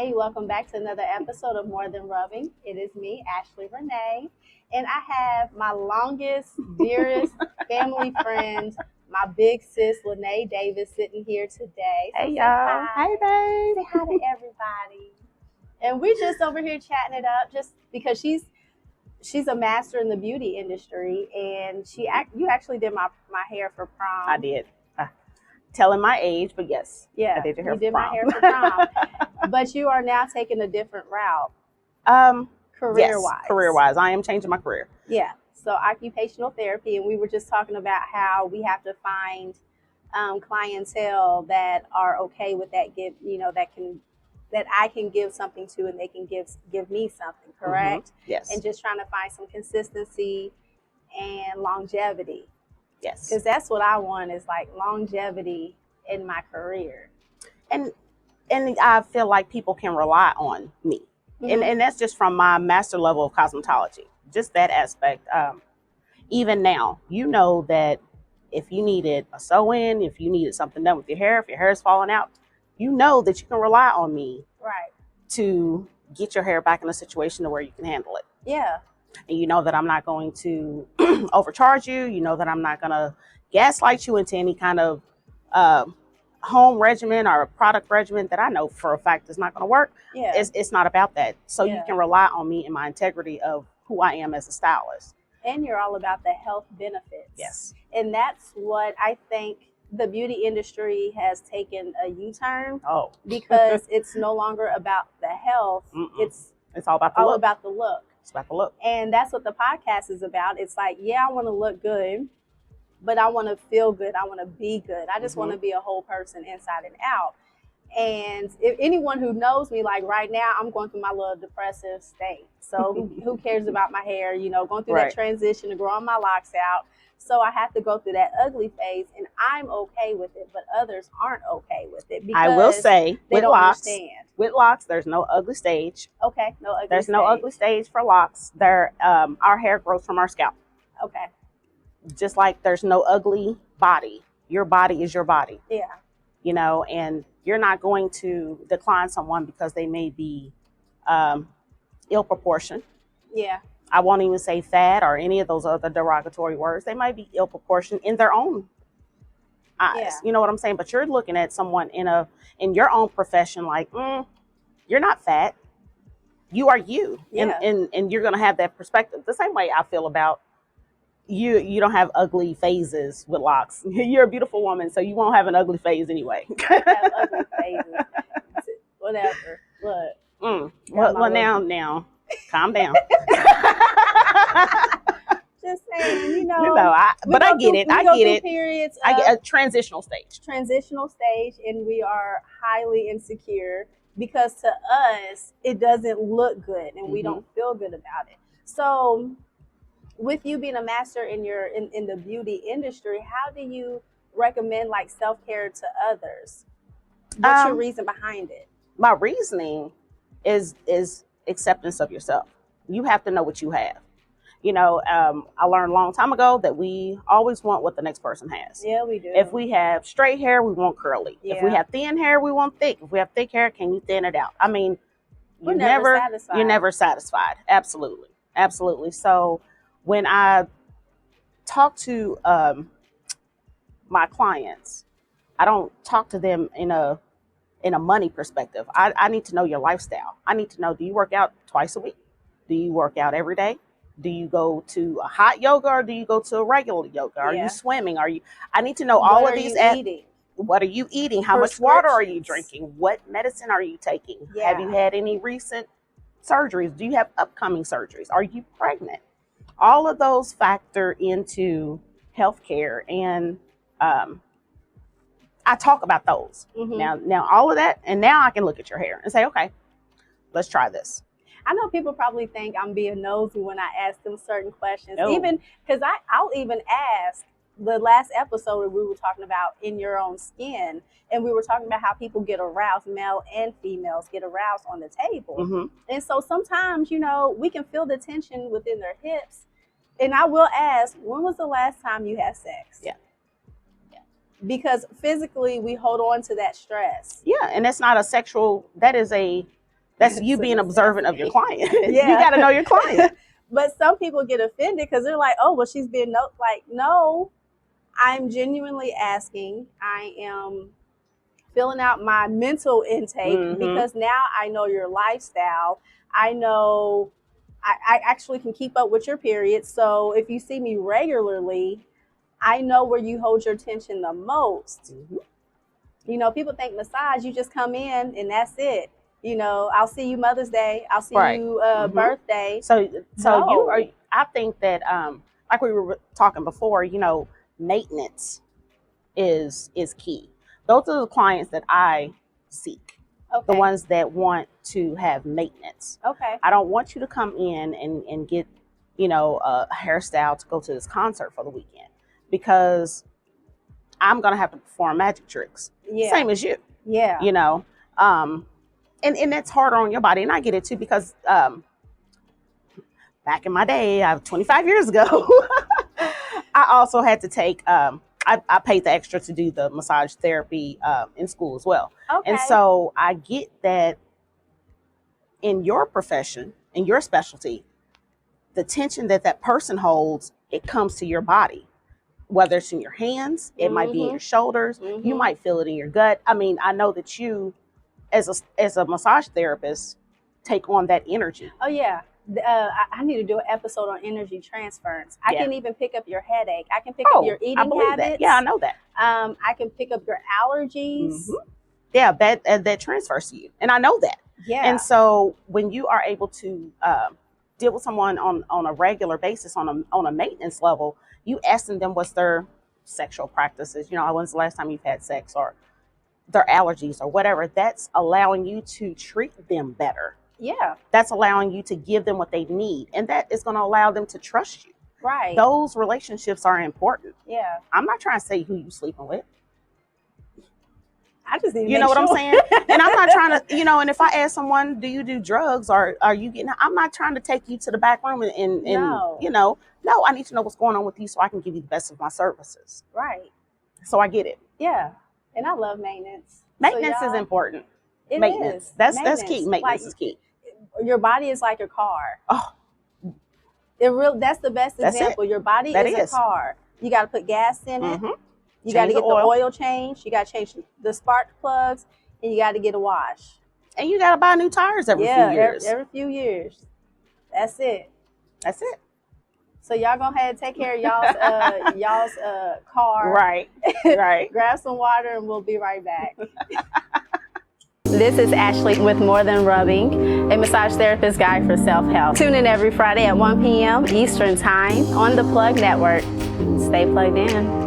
Hi, welcome back to another episode of More Than Rubbing. It is me, Ashley Renee, and I have my longest, dearest family friend, my big sis, Renee Davis, sitting here today. So Hey say y'all. hi. Hey babe. Say hi to everybody. And we're just over here chatting it up just because she's a master in the beauty industry, and you actually did my hair for prom. I did. Telling my age, but yes. Yeah, I did your hair you for did prom. my hair for prom. But you are now taking a different route. Career-wise. Yes, career-wise. I am changing my career. Yeah. So occupational therapy, and we were just talking about how we have to find clientele that are okay with that. That I can give something to, and they can give me something. Correct. Mm-hmm. Yes. And just trying to find some consistency and longevity. Yes. Because that's what I want, is like longevity in my career. And I feel like people can rely on me. Mm-hmm. And that's just from my master level of cosmetology. Just that aspect. Even now, you know that if you needed a sew-in, if you needed something done with your hair, if your hair is falling out, you know that you can rely on me, right, to get your hair back in a situation to where you can handle it. Yeah. And you know that I'm not going to overcharge you. You know that I'm not going to gaslight you into any kind of home regimen or product regimen that I know for a fact is not going to work. Yeah. It's not about that. So Yeah. you can rely on me and my integrity of who I am as a stylist. And you're all about the health benefits. Yes. And that's what I think the beauty industry has taken a U-turn. Oh. Because it's no longer about the health. Mm-mm. It's all about the all look. about the look. It's about the look. And that's what the podcast is about. It's like, yeah, I want to look good, but I want to feel good. I want to be good. I just want to be a whole person inside and out. And if anyone who knows me, like right now, I'm going through my little depressive state. So who cares about my hair? Going through that transition to growing my locks out. So I have to go through that ugly phase, and I'm okay with it, but others aren't okay with it because I will say, they don't understand. With locks, there's no ugly stage. Okay, no ugly There's stage. no ugly stage for locks. Our hair grows from our scalp. Okay. Just like there's no ugly body. Your body is your body. Yeah. And you're not going to decline someone because they may be ill proportioned. Yeah. I won't even say fat or any of those other derogatory words. They might be ill proportioned in their own eyes. Yeah. You know what I'm saying? But you're looking at someone in your own profession like, you're not fat. You are you. Yeah. And you're going to have that perspective. The same way I feel about you. You don't have ugly phases with locks. You're a beautiful woman, so you won't have an ugly phase anyway. Have ugly phases. Whatever. Look. Well, now, calm down. Just saying, but I get it. I get it. Periods. I get a transitional stage. And we are highly insecure because to us it doesn't look good, and we don't feel good about it. So, with you being a master in the beauty industry, how do you recommend like self-care to others? What's your reason behind it? My reasoning is acceptance of yourself. You have to know what you have. I learned a long time ago that we always want what the next person has. Yeah, we do. If we have straight hair, we want curly. Yeah. If we have thin hair, we want thick. If we have thick hair, can you thin it out? I mean, you're never satisfied. Absolutely. Absolutely. So when I talk to my clients, I don't talk to them in a money perspective. I need to know your lifestyle. I need to know, do you work out twice a week? Do you work out every day? Do you go to a hot yoga, or do you go to a regular yoga? Are you swimming? I need to know all of these. What are you eating? How much water are you drinking? What medicine are you taking? Yeah. Have you had any recent surgeries? Do you have upcoming surgeries? Are you pregnant? All of those factor into healthcare, and I talk about those. Now all of that, and now I can look at your hair and say, okay, let's try this. I know people probably think I'm being nosy when I ask them certain questions. No. Even because I'll even ask. The last episode we were talking about in your own skin, and we were talking about how people get aroused, male and females get aroused on the table. And so sometimes, we can feel the tension within their hips. And I will ask, when was the last time you had sex? Yeah. Because physically we hold on to that stress. Yeah, and it's not a sexual, that is a That's you being observant of your client. Yeah. You got to know your client. But some people get offended because they're like, oh, well, she's being no, I'm genuinely asking. I am filling out my mental intake because now I know your lifestyle. I know I actually can keep up with your period. So if you see me regularly, I know where you hold your attention the most. You know, people think massage, you just come in and that's it. You know, I'll see you Mother's Day. I'll see you birthday. So you are. I think that like we were talking before, you know, maintenance is key. Those are the clients that I seek. Okay. The ones that want to have maintenance. Okay. I don't want you to come in and get, you know, a hairstyle to go to this concert for the weekend, because I'm gonna have to perform magic tricks. Yeah. Same as you. Yeah. You know. And that's harder on your body. And I get it too, because back in my day, 25 years ago, I also had to take, I paid the extra to do the massage therapy in school as well. Okay. And so I get that in your profession, in your specialty, the tension that person holds, it comes to your body. Whether it's in your hands, it might be in your shoulders, you might feel it in your gut. I mean, I know that you, as a massage therapist, take on that energy. Oh yeah. I need to do an episode on energy transference. I can even pick up your headache. I can pick up your eating habits. That. Yeah, I know that. I can pick up your allergies. Yeah, that transfers to you, and I know that. Yeah. And so when you are able to deal with someone on a regular basis, on a maintenance level, you asking them what's their sexual practices. You know, when's the last time you've had sex, or their allergies, or whatever. That's allowing you to treat them better. Yeah. That's allowing you to give them what they need. And that is going to allow them to trust you. Right. Those relationships are important. Yeah. I'm not trying to say who you sleeping with. I just need to You know what I'm saying? And I'm not trying to, you know, and if I ask someone, do you do drugs, or are you getting, I'm not trying to take you to the back room and no. You know, no, I need to know what's going on with you so I can give you the best of my services. Right. So I get it. Yeah. And I love maintenance. Maintenance is important. Maintenance. Is. That's key. Maintenance is key. Your body is like a car. Oh, that's the best example. Your body is a car. You got to put gas in it. You got to get the oil changed. You got to change the spark plugs, and you got to get a wash. And you got to buy new tires every few years. Every few years. That's it. That's it. So y'all go ahead and take care of y'all's car. Right. Right. Grab some water, and we'll be right back. This is Ashley with More Than Rubbing, a massage therapist guide for self-help. Tune in every Friday at 1 p.m. Eastern Time on the Plug Network. Stay plugged in.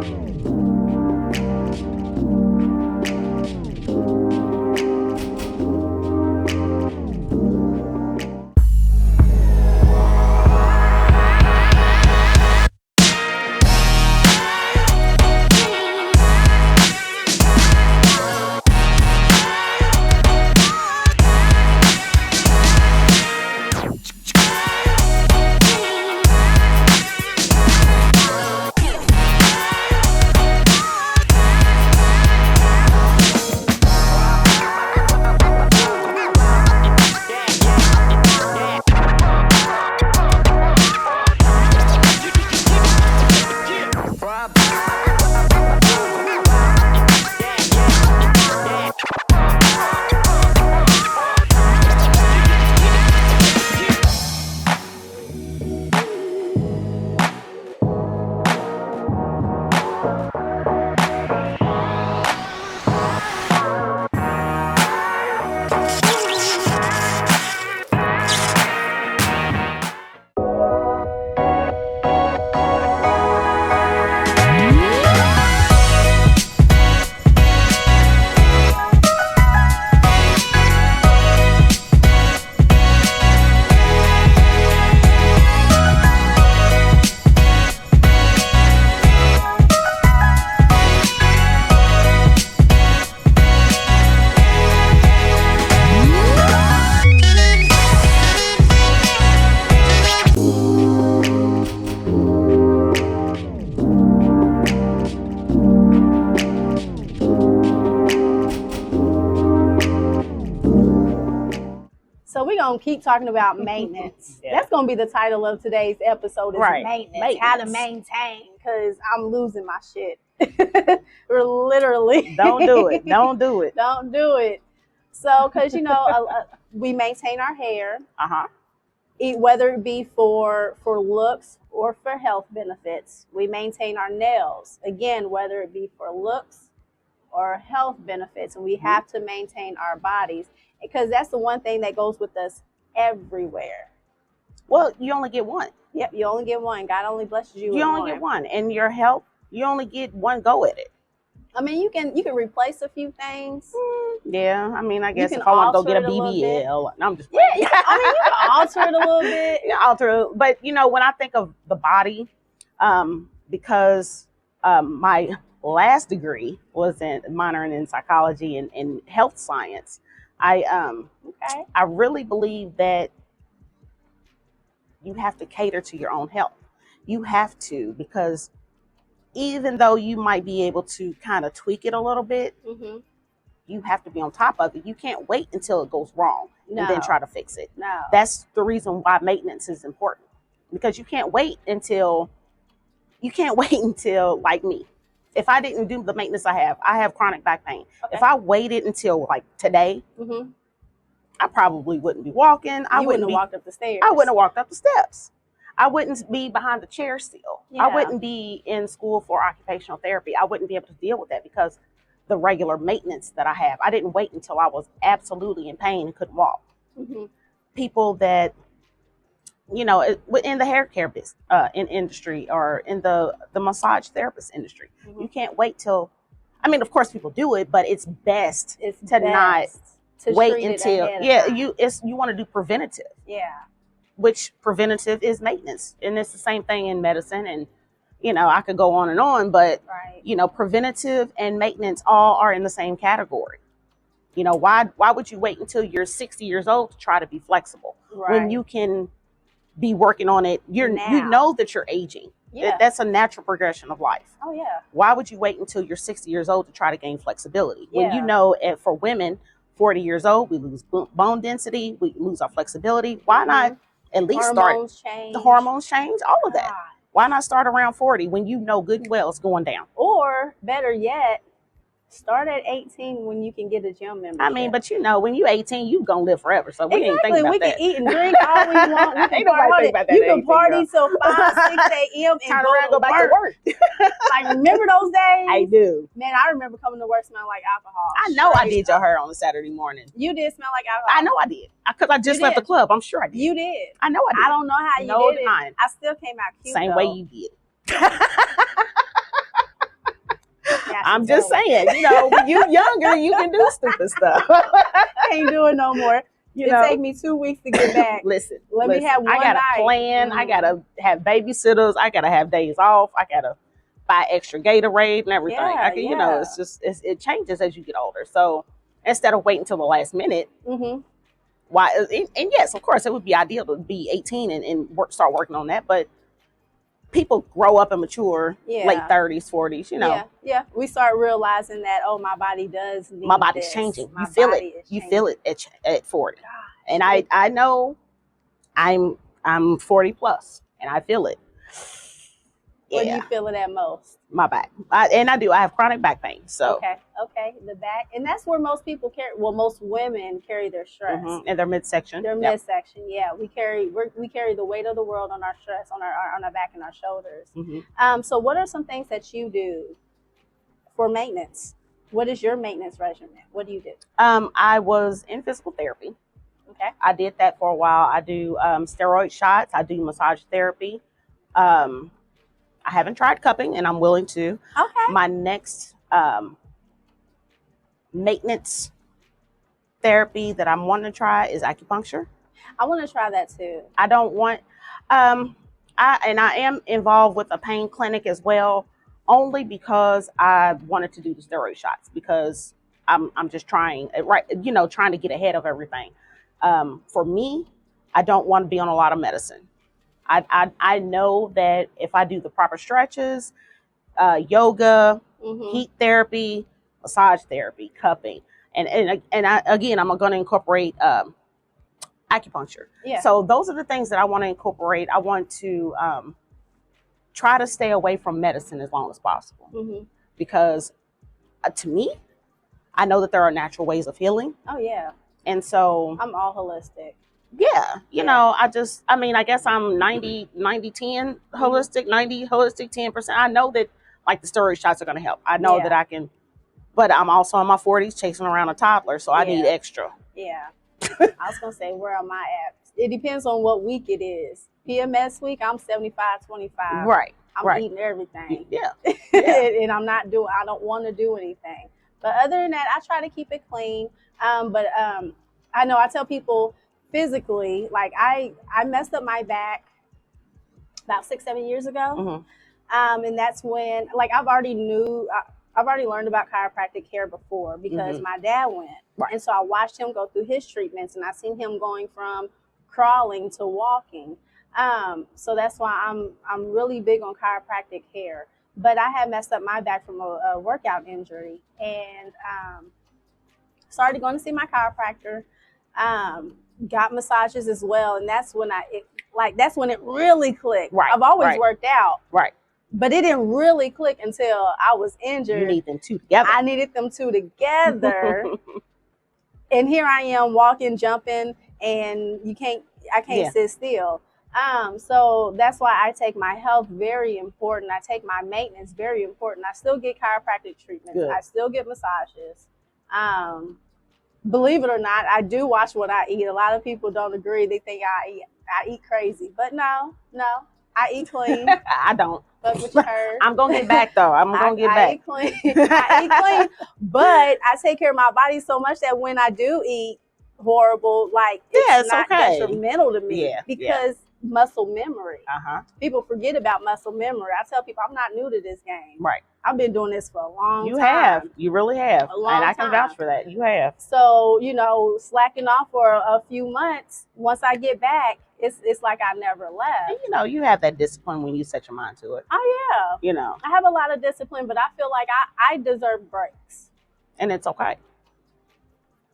So we're going to keep talking about maintenance. That's going to be the title of today's episode is maintenance. How to maintain, because I'm losing my shit. We're literally. Don't do it. Don't do it. Don't do it. So, because, we maintain our hair. Whether it be for looks or for health benefits. We maintain our nails. Again, whether it be for looks or health benefits. And we have to maintain our bodies, because that's the one thing that goes with us everywhere. Well, you only get one. Yep, you only get one. God only blesses you. You only get one. And your health, you only get one go at it. I mean, you can replace a few things. Yeah, I mean, I guess if I want to go get a BBL, no, I'm just I mean, you can alter it a little bit. Yeah, alter it. But when I think of the body, because my last degree was minoring in psychology and health science, I really believe that you have to cater to your own health. You have to, because even though you might be able to kind of tweak it a little bit, you have to be on top of it. You can't wait until it goes wrong and then try to fix it. No. That's the reason why maintenance is important, because you can't wait until like me. If I didn't do the maintenance I have chronic back pain. Okay. If I waited until like today, I probably wouldn't be walking. I wouldn't have walked up the stairs. I wouldn't have walked up the steps. I wouldn't be behind the chair still. Yeah. I wouldn't be in school for occupational therapy. I wouldn't be able to deal with that because the regular maintenance that I have. I didn't wait until I was absolutely in pain and couldn't walk. People that, in the hair care business, in industry, or in the massage therapist industry, you can't wait till, I mean, of course people do it, but it's best not wait until, you want to do preventative. Yeah. Which preventative is maintenance. And it's the same thing in medicine. And, I could go on and on, but, preventative and maintenance all are in the same category. Why would you wait until you're 60 years old to try to be flexible when you can be working on it? You know that you're aging. Yeah. That's a natural progression of life. Oh, yeah. Why would you wait until you're 60 years old to try to gain flexibility? When for women, 40 years old, we lose bone density, we lose our flexibility. Why not at least the hormones change, all of that? Why not start around 40 when you know good and well it's going down? Or better yet, start at 18 when you can get a gym membership. I mean, but when you're 18, you gonna live forever. So we ain't thinking about that. We can eat and drink all we want. We can party till 5, 6 a.m. and turn around, go back to work. Like, remember those days? I do. Man, I remember coming to work smelling like alcohol. I know I did your hair on a Saturday morning. You did smell like alcohol. I know I did. Because I just left the club. I'm sure I did. You did. I know I did. I don't know how you did it. I still came out cute. Same way you did. I'm just saying, when you're younger, you can do stupid stuff. I ain't doing no more. It take me 2 weeks to get back. Listen, me have one I got night. A plan. I got to have babysitters. I got to have days off. I got to buy extra Gatorade and everything. It's just, it changes as you get older. So instead of waiting until the last minute, why? And yes, of course, it would be ideal to be 18 and start working on that. But people grow up and mature late 30s, 40s, Yeah. We start realizing that, my body does need my body's changing. You feel it. You feel it at 40. Gosh. And I know I'm 40 plus and I feel it. Where do you feel it at most? My back. I have chronic back pain. So okay, the back, and that's where most people carry. Well, most women carry their stress. And their midsection. Midsection. Yeah, we carry the weight of the world on our stress, on our back and our shoulders. So, what are some things that you do for maintenance? What is your maintenance regimen? What do you do? I was in physical therapy. Okay. I did that for a while. I do steroid shots. I do massage therapy. I haven't tried cupping, and I'm willing to. Okay. My next maintenance therapy that I'm wanting to try is acupuncture. I want to try that too. I don't want. I am involved with a pain clinic as well, only because I wanted to do the steroid shots because I'm just trying to get ahead of everything. For me, I don't want to be on a lot of medicine. I know that if I do the proper stretches, yoga, heat therapy, massage therapy, cupping, and I'm going to incorporate Acupuncture. Yeah. So those are the things that I want to incorporate. I want to try to stay away from medicine as long as possible. Mm-hmm. Because to me, I know that there are natural ways of healing. Oh, yeah. And so I'm all holistic. Yeah. You know, I guess I'm 90, 10 holistic, 90 holistic, 10%. I know that like the steroid shots are going to help. I know that I can, but I'm also in my 40s chasing around a toddler. So I need extra. Yeah. I was going to say, where am I at? It depends on what week it is. PMS week, I'm 75-25. Right. I'm eating everything. Yeah. And I don't want to do anything. But other than that, I try to keep it clean. But I know I tell people physically, like I messed up my back about 6-7 years ago. Mm-hmm. And that's when, like, I've already learned about chiropractic care before because my dad went. Right. And so I watched him go through his treatments, and I seen him going from crawling to walking. So that's why I'm really big on chiropractic care. But I had messed up my back from a workout injury, and started going to see my chiropractor. Got massages as well, and that's when it really clicked. Right. I've always worked out. Right. But it didn't really click until I was injured. You need them two together. I needed them two together. And here I am walking, jumping, and I can't sit still. So that's why I take my health very important. I take my maintenance very important. I still get chiropractic treatments. Good. I still get massages. Believe it or not, I do watch what I eat. A lot of people don't agree. They think I eat crazy. But no, I eat clean. I don't. That's what you heard. I'm going to get back, though. I eat clean. I eat clean. But I take care of my body so much that when I do eat horrible, like, it's not detrimental to me because muscle memory. People forget about muscle memory. I tell people I'm not new to this game. Right. I've been doing this for a long time. You have. You really have. A long and I can time. vouch for that. You have. So, slacking off for a few months, once I get back, it's like I never left. And, you have that discipline when you set your mind to it. Oh, yeah. I have a lot of discipline, but I feel like I deserve breaks. And it's okay.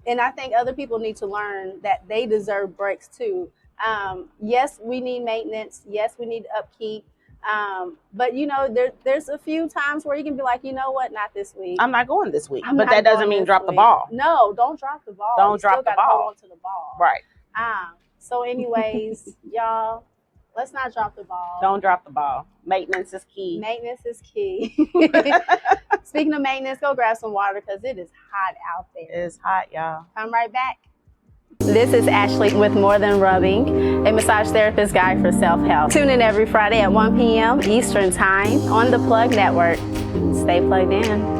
And I think other people need to learn that they deserve breaks too. Yes, we need maintenance. Yes, we need upkeep. But there's a few times where you can be like, you know what, not this week. I'm not going this week. But that doesn't mean drop the ball. No, don't drop the ball. Don't drop the ball. Hold on to the ball. Right. So anyways, y'all, let's not drop the ball. Don't drop the ball. Maintenance is key. Maintenance is key. Speaking of maintenance, go grab some water because it is hot out there. It is hot, y'all. Come right back. This is Ashley with More Than Rubbing, a massage therapist guide for self-help. Tune in every Friday at 1 p.m. Eastern Time on the Plug Network. Stay plugged in.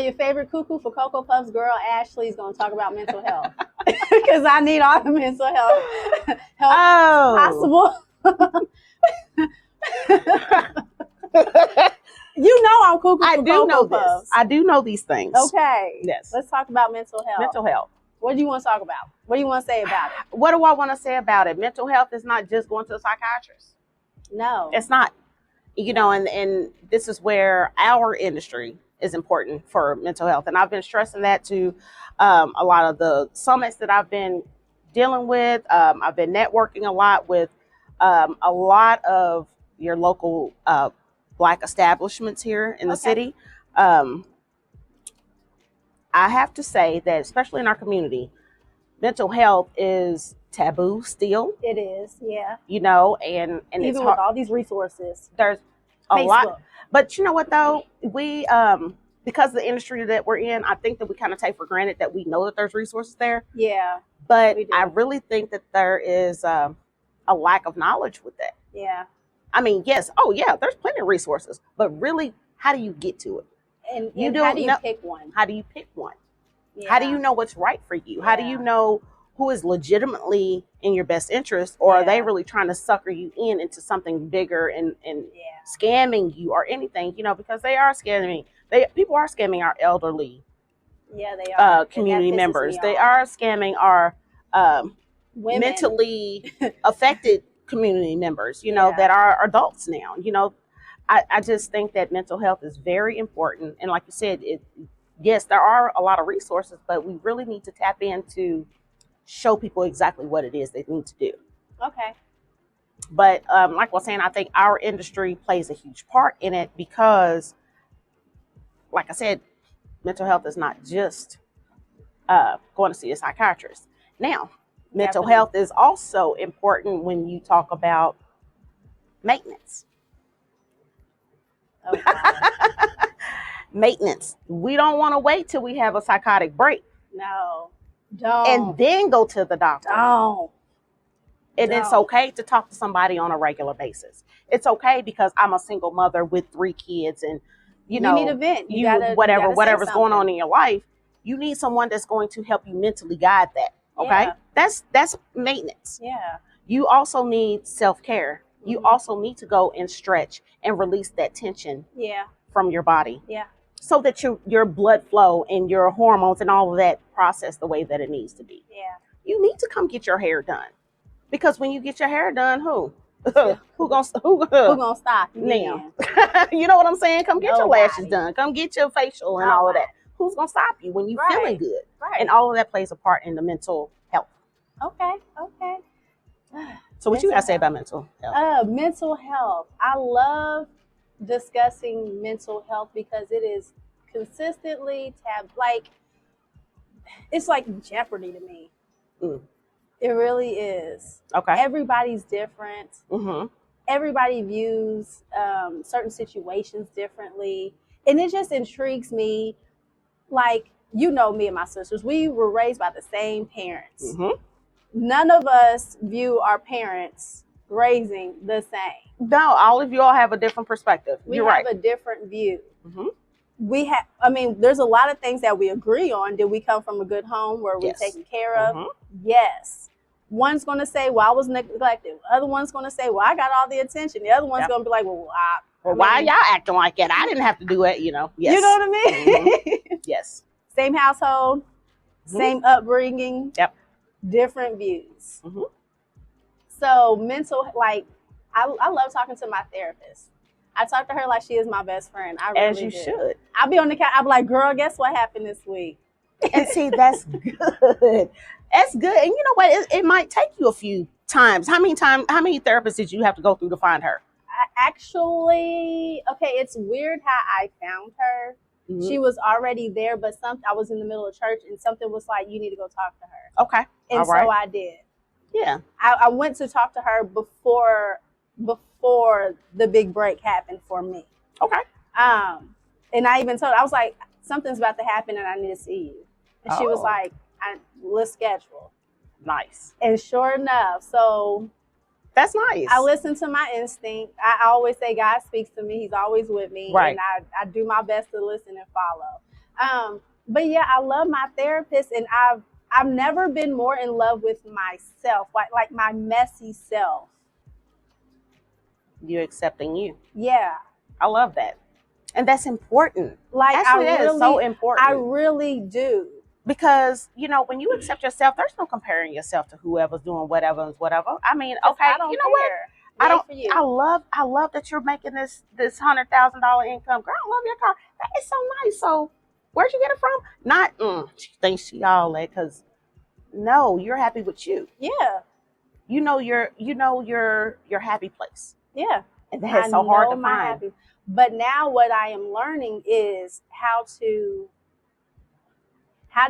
your favorite cuckoo for Cocoa Puffs girl, Ashley, is going to talk about mental health. Because I need all the mental health possible. You know I'm cuckoo for Cocoa Puffs. I do know these things. Okay. Yes. Let's talk about mental health. Mental health. What do you want to talk about? What do you want to say about it? What do I want to say about it? Mental health is not just going to a psychiatrist. No. It's not. You know, and this is where our industry is important for mental health. And I've been stressing that to a lot of the summits that I've been dealing with. I've been networking a lot with a lot of your local Black establishments here in the city. I have to say that, especially in our community, mental health is taboo still. It is, yeah. You know, and even it's with all these resources. There's a Facebook. lot. But you know what, though? We, because of the industry that we're in, I think that we kind of take for granted that we know that there's resources there. Yeah. But I really think that there is a lack of knowledge with that. Yeah. I mean, yes. Oh, yeah, there's plenty of resources. But really, how do you get to it? And how do you pick one? How do you pick one? Yeah. How do you know what's right for you? How do you know who is legitimately in your best interest, or are they really trying to sucker you into something bigger and scamming you or anything? You know, because they are scamming. People are scamming our elderly. Yeah, they are. Community members. They are scamming our mentally affected community members. You know, that are adults now. You know, I just think that mental health is very important, and like you said, yes, there are a lot of resources, but we really need to tap into show people exactly what it is they need to do. Okay. But like I was saying, I think our industry plays a huge part in it because, like I said, mental health is not just going to see a psychiatrist. Now, mental health is also important when you talk about maintenance. Okay. Maintenance. We don't want to wait till we have a psychotic break. No. Don't. And then go to the doctor. Don't. It's okay to talk to somebody on a regular basis. It's okay because I'm a single mother with 3 kids, and you know, need a vent. Whatever's going on in your life, you need someone that's going to help you mentally guide that. Okay, that's maintenance. Yeah. You also need self-care. Mm-hmm. You also need to go and stretch and release that tension. From your body. Yeah. So that your blood flow and your hormones and all of that process the way that it needs to be. Yeah. You need to come get your hair done. Because when you get your hair done, who gonna stop you now? You know what I'm saying? Come get your lashes done. Come get your facial and all of that. Who's gonna stop you when you feeling good? Right. And all of that plays a part in the mental health. Okay. So what you gotta say about mental health? Mental health. I love discussing mental health because it is consistently it's like Jeopardy to me. It really is. Okay. Everybody's different. Mm-hmm. Everybody views certain situations differently, and it just intrigues me. Like, you know, me and my sisters, we were raised by the same parents. Mm-hmm. None of us view our parents raising the same. No, all of you all have a different perspective. You're right. We have a different view. Mm-hmm. There's a lot of things that we agree on. Did we come from a good home where we're taken care of? Mm-hmm. Yes. One's going to say, well, I was neglected. The other one's going to say, well, I got all the attention. The other one's going to be like, why are y'all acting like that? I didn't have to do it, you know. Yes. You know what I mean? Mm-hmm. Yes. Same household, same upbringing, different views. Mm-hmm. So I love talking to my therapist. I talk to her like she is my best friend. I really As you should. I'll be on the couch. I'll be like, girl, guess what happened this week? And see, that's good. That's good. And you know what? It might take you a few times. How many therapists did you have to go through to find her? It's weird how I found her. Mm-hmm. She was already there, but I was in the middle of church and something was like, you need to go talk to her. Okay. And so I did. Yeah. I went to talk to her before the big break happened for me. Okay. And I even told her, I was like, something's about to happen and I need to see you. And she was like, let's schedule. Nice. And sure enough, so that's nice. I listen to my instinct. I always say God speaks to me. He's always with me. Right. And I do my best to listen and follow. But yeah, I love my therapist, and I've never been more in love with myself, like my messy self. You accepting you. Yeah. I love that. And that's important. Like, actually, that is so important. I really do. Because, you know, when you accept yourself, there's no comparing yourself to whoever's doing whatever. I mean, okay, I don't you know care. what? I love that you're making this $100,000 income. Girl, I love your car. That is so nice. So where'd you get it from? Not she thinks she all that, because no, you're happy with you. Yeah. You know your happy place. Yeah. And that's so hard to find. But now what I am learning is how to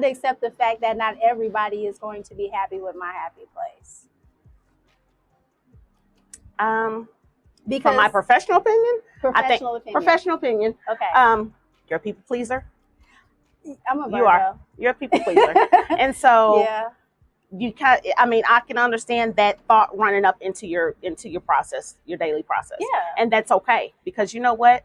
accept the fact that not everybody is going to be happy with my happy place. Because from my professional opinion, professional opinion. Okay. You're a people pleaser. I'm a Virgo. You are. You're a people pleaser. And so yeah. I can understand that thought running up into your process, your daily process. Yeah. And that's okay, because you know what?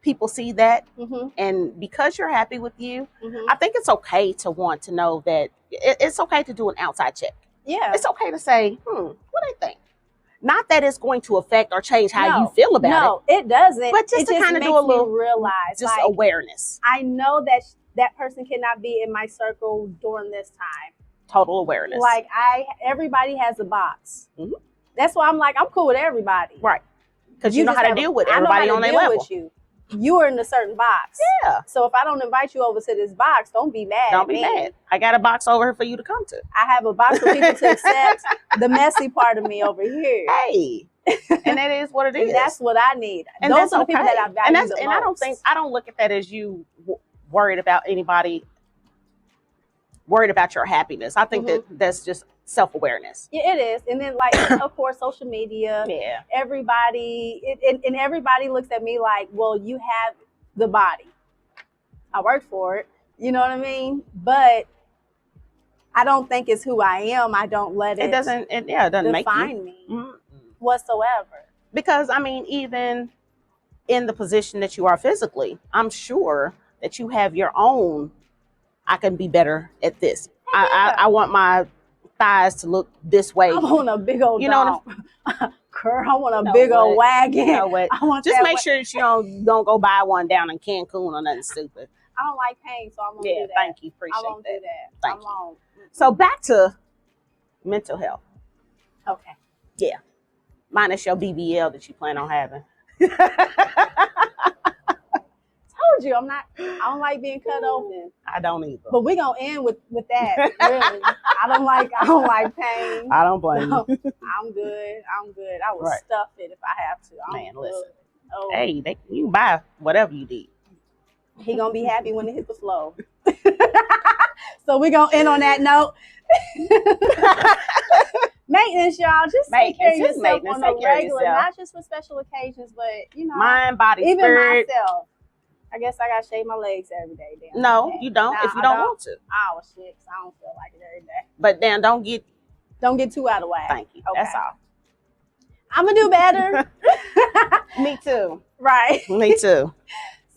People see that, mm-hmm. and because you're happy with you, mm-hmm. I think it's okay to want to know that it's okay to do an outside check. Yeah. It's okay to say, what do they think? Not that it's going to affect or change how you feel about it. No, it doesn't. But just to kind of do a little realize, just awareness. I know that person cannot be in my circle during this time. Total awareness. Like everybody has a box. Mm-hmm. That's why I'm like, I'm cool with everybody. Right. Because you know how to deal with everybody on their level. With you. You are in a certain box. Yeah. So if I don't invite you over to this box, don't be mad. Don't be mad. I got a box over here for you to come to. I have a box for people to accept the messy part of me over here. Hey. And that is what it is. And that's what I need. And those are the people that I value the most. And I don't look at that as you worried about anybody, worried about your happiness. I think mm-hmm. that's just self-awareness. Yeah, it is. And then, like, of course, social media. Yeah. Everybody, and everybody looks at me like, well, you have the body. I worked for it. You know what I mean? But I don't think it's who I am. I don't let it. It doesn't define me mm-hmm. whatsoever. Because I mean, even in the position that you are physically, I'm sure that you have your own. I can be better at this. Yeah. I want my thighs to look this way. I want a big old, girl, I want a big old wagon. You know what? I want just make sure that you don't go buy one down in Cancun or nothing stupid. I don't like pain, so I won't do that. Thank you. Appreciate that. I won't do that. Thank you. So back to mental health. Okay. Yeah. Minus your BBL that you plan on having. You I don't like being cut open. I don't either. But we're gonna end with that. Really. I don't like pain. I don't blame you. I'm good. I will stuff it if I have to. Listen. Oh. Hey, you can buy whatever you need. He gonna be happy when it hits the floor. So we're gonna end on that note. Maintenance, y'all. Just take care of yourself on a regular, not just for special occasions, but mind, body, even spirit. Myself. I guess I gotta shave my legs every day. Then. No, you don't. If you don't want to. Oh shit! I don't feel like it every day. But then don't get too out of whack. Thank you. Okay. That's all. I'm gonna do better. Me too. Right. Me too.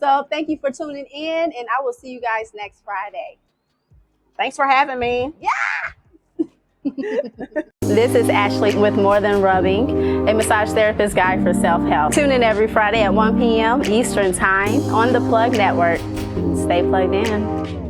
So thank you for tuning in, and I will see you guys next Friday. Thanks for having me. Yeah. This is Ashley with More Than Rubbing, a massage therapist guide for self-help. Tune in every Friday at 1 p.m. Eastern Time on the Plug Network. Stay plugged in.